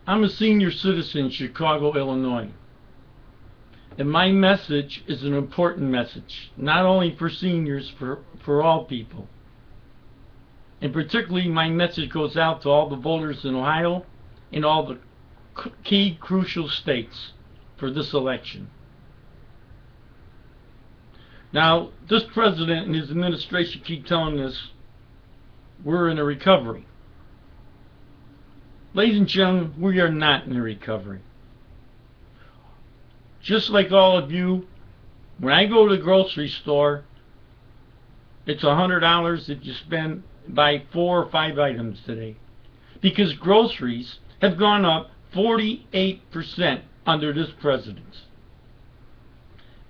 I'm a senior citizen in Chicago, Illinois. And my message is an important message, not only for seniors, for all people. And particularly my message goes out to all the voters in Ohio and all the key crucial states for this election. Now, this president and his administration keep telling us we're in a recovery. Ladies and gentlemen, we are not in a recovery. Just like all of you, when I go to the grocery store, it's $100 that you spend buy 4 or 5 items today. Because groceries have gone up 48% under this president.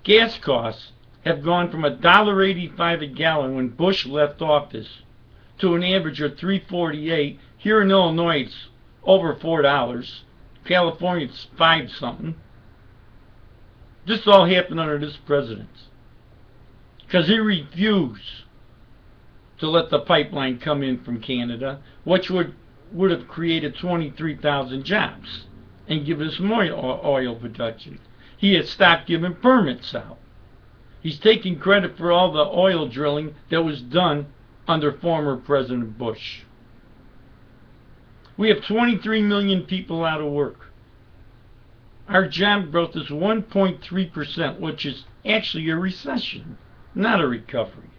Gas costs have gone from $1.85 a gallon when Bush left office to an average of $3.48. Here in Illinois it's over $4. California it's 5 something. This all happened under this president because he refused to let the pipeline come in from Canada, which would have created 23,000 jobs and given us more oil production. He had stopped giving permits out. He's taking credit for all the oil drilling that was done under former President Bush. We have 23 million people out of work. Our job growth is 1.3%, which is actually a recession, not a recovery.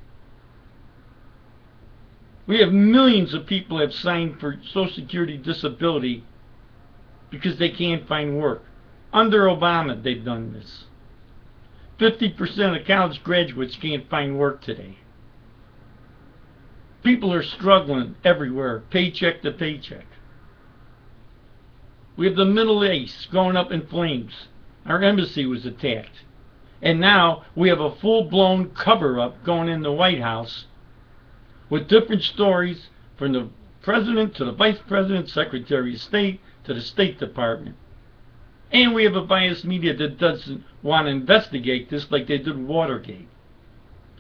We have millions of people have signed for Social Security disability because they can't find work. Under Obama, they've done this. 50% of college graduates can't find work today. People are struggling everywhere, paycheck to paycheck. We have the Middle East going up in flames. Our embassy was attacked. And now we have a full-blown cover-up going in the White House with different stories from the President to the Vice President, Secretary of State to the State Department. And we have a biased media that doesn't want to investigate this like they did Watergate.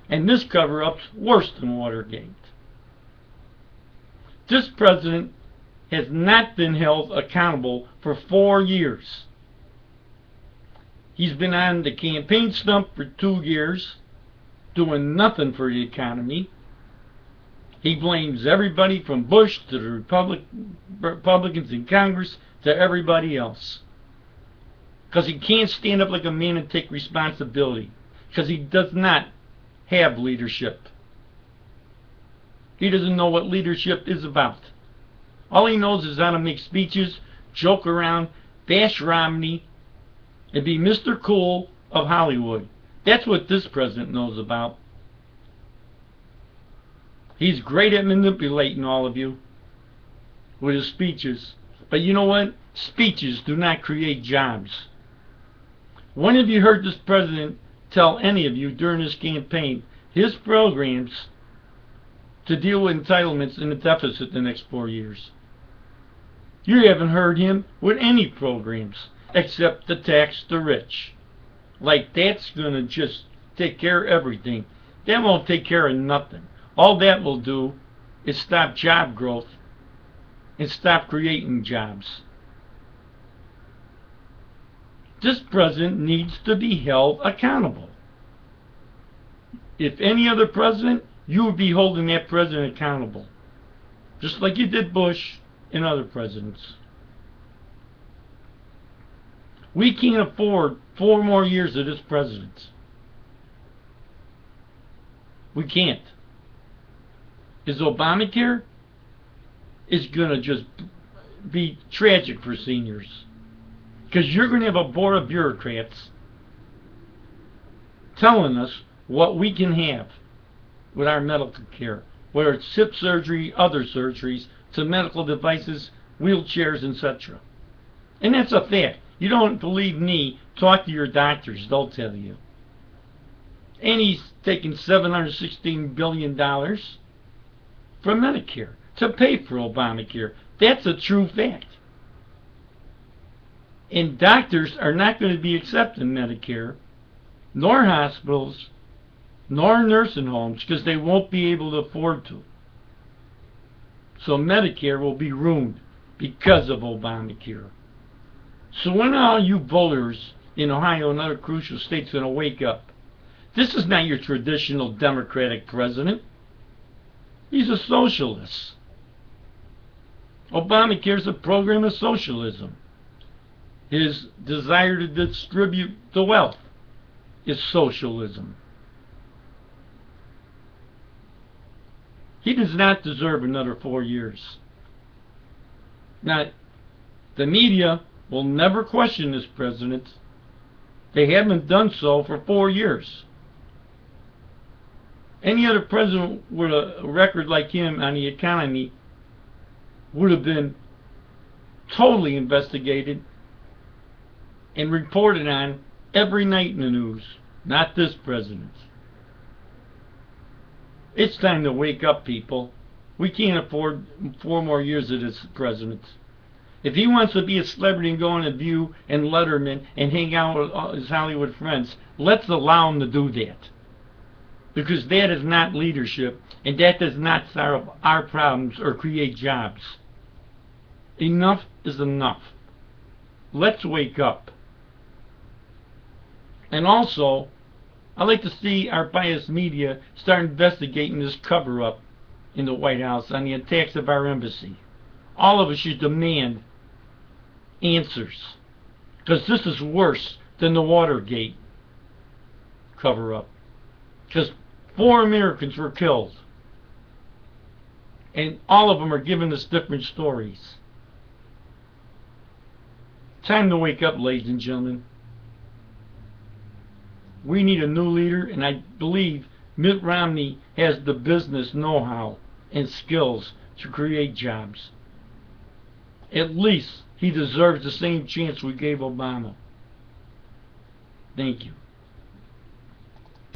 And this cover-up's worse than Watergate. This president has not been held accountable for 4 years. He's been on the campaign stump for 2 years, doing nothing for the economy. He blames everybody from Bush to the Republicans in Congress to everybody else. Because he can't stand up like a man and take responsibility. Because he does not have leadership. He doesn't know what leadership is about. All he knows is how to make speeches, joke around, bash Romney, and be Mr. Cool of Hollywood. That's what this president knows about. He's great at manipulating all of you with his speeches. But you know what? Speeches do not create jobs. When have you heard this president tell any of you during his campaign his programs to deal with entitlements and the deficit the next 4 years? You haven't heard him with any programs except to tax the rich. Like that's going to just take care of everything. That won't take care of nothing. All that will do is stop job growth and stop creating jobs. This president needs to be held accountable. If any other president, you would be holding that president accountable. Just like you did Bush and other presidents. We can't afford 4 more years of this president. We can't. Is Obamacare is going to just be tragic for seniors. Because you're going to have a board of bureaucrats telling us what we can have with our medical care. Whether it's hip surgery, other surgeries, to medical devices, wheelchairs, etc. And that's a fact. You don't believe me, talk to your doctors, they'll tell you. And he's taking $716 billion from Medicare to pay for Obamacare. That's a true fact. And doctors are not going to be accepting Medicare, nor hospitals, nor nursing homes, because they won't be able to afford to. So Medicare will be ruined because of Obamacare. So when are all you voters in Ohio and other crucial states going to wake up? This is not your traditional Democratic president. He's a socialist. Obamacare is a program of socialism. His desire to distribute the wealth is socialism. He does not deserve another 4 years. Now, the media will never question this president. They haven't done so for 4 years. Any other president with a record like him on the economy would have been totally investigated and reported on every night in the news. Not this president. It's time to wake up, people. We can't afford 4 more years of this president. If he wants to be a celebrity and go on a View and Letterman and hang out with his Hollywood friends, let's allow him to do that. Because that is not leadership, and that does not solve our problems or create jobs. Enough is enough. Let's wake up. And also, I'd like to see our biased media start investigating this cover-up in the White House on the attacks of our embassy. All of us should demand answers, because this is worse than the Watergate cover-up. Because 4 Americans were killed, and all of them are giving us different stories. Time to wake up, ladies and gentlemen. We need a new leader, and I believe Mitt Romney has the business know-how and skills to create jobs. At least he deserves the same chance we gave Obama. Thank you.